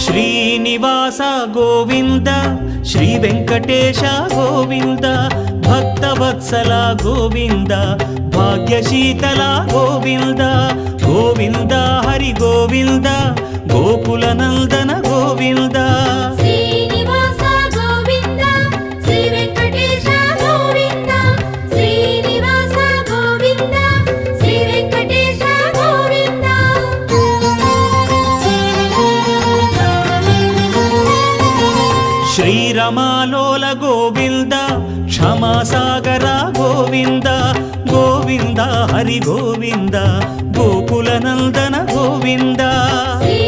Srinivasa Govinda Shri Venkatesha Govinda Bhaktavatsala Govinda భాగ్యశీతల Govinda Govinda Hari Govinda Gokula Nandana Govinda Srinivasa Govinda Shri Venkatesha Govinda Srinivasa Govinda Shri Venkatesha Govinda శ్రీరమాలోల Govinda క్షమాసాగర Govinda Govinda Hari Govinda Gokula Nandana Govinda Shri